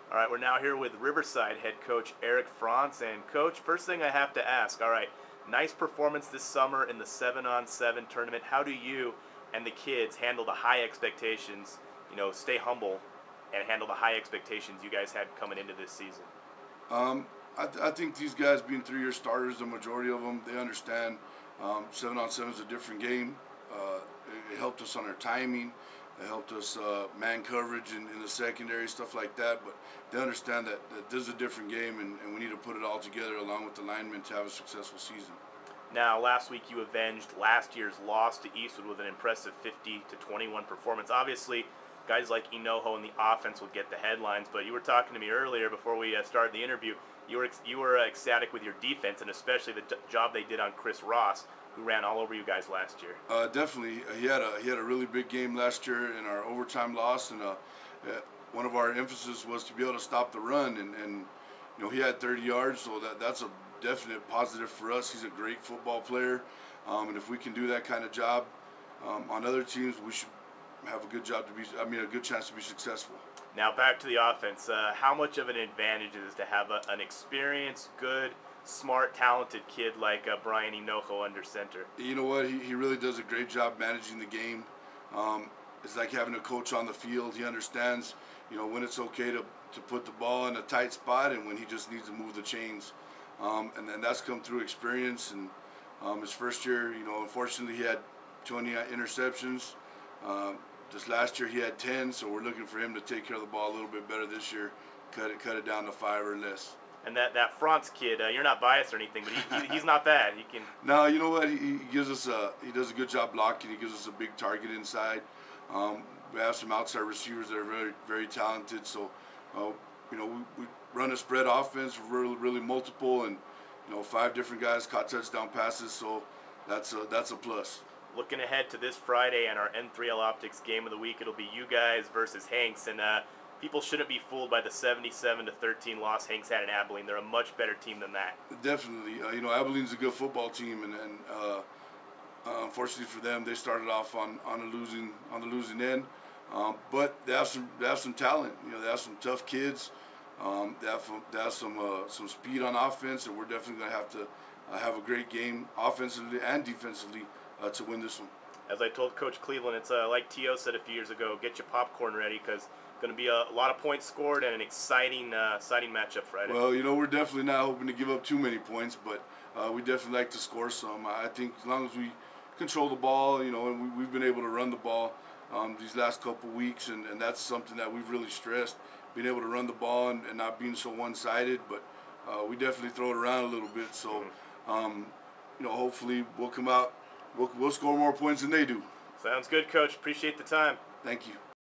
All right, we're now here with Riverside head coach Eric Frontz. And coach, first thing I have to ask, all right, nice performance this summer in the 7-on-7 tournament. How do you and the kids handle the high expectations, stay humble and handle the high expectations you guys had coming into this season? I think these guys being 3-year starters, the majority of them, they understand 7-on-7 is a different game. It helped us on our timing. It helped us man coverage in the secondary, stuff like that. But they understand that this is a different game, and we need to put it all together along with the linemen to have a successful season. Now, last week you avenged last year's loss to Eastwood with an impressive 50-21 performance. Obviously, guys like Enoho and the offense will get the headlines, but you were talking to me earlier before we started the interview. You were ecstatic with your defense, and especially the job they did on Chris Ross, who ran all over you guys last year. Definitely, he had a really big game last year in our overtime loss, and one of our emphasis was to be able to stop the run, and he had 30 yards, so that's a definite positive for us. He's a great football player, and if we can do that kind of job on other teams, we should have a good chance to be successful. Now back to the offense. How much of an advantage is it to have an experienced, good, smart, talented kid like Brian Enoho under center? You know what? He really does a great job managing the game. It's like having a coach on the field. He understands, when it's okay to put the ball in a tight spot and when he just needs to move the chains. And then that's come through experience. And his first year, unfortunately, he had 20 interceptions. This last year he had 10, so we're looking for him to take care of the ball a little bit better this year, cut it down to 5 or less. And that Frontz kid, you're not biased or anything, but he's not bad. He can. No, you know what? He gives us he does a good job blocking. He gives us a big target inside. We have some outside receivers that are very, very talented. So, we run a spread offense, really multiple, and 5 different guys caught touchdown passes. So that's a plus. Looking ahead to this Friday and our N3L Optics game of the week, it'll be you guys versus Hanks, and people shouldn't be fooled by the 77-13 loss Hanks had in Abilene. They're a much better team than that. Definitely, Abilene's a good football team, and unfortunately for them, they started off on the losing end. But they have some talent. They have some tough kids. They have some speed on offense, and we're definitely going to have to have a great game offensively and defensively to win this one. As I told Coach Cleveland, it's like T.O. said a few years ago, get your popcorn ready because it's going to be a lot of points scored and an exciting matchup Friday. Well, we're definitely not hoping to give up too many points, but we definitely like to score some. I think as long as we control the ball, and we've been able to run the ball these last couple weeks, and that's something that we've really stressed, being able to run the ball and not being so one-sided, but we definitely throw it around a little bit. So, hopefully we'll come out. We'll score more points than they do. Sounds good, Coach. Appreciate the time. Thank you.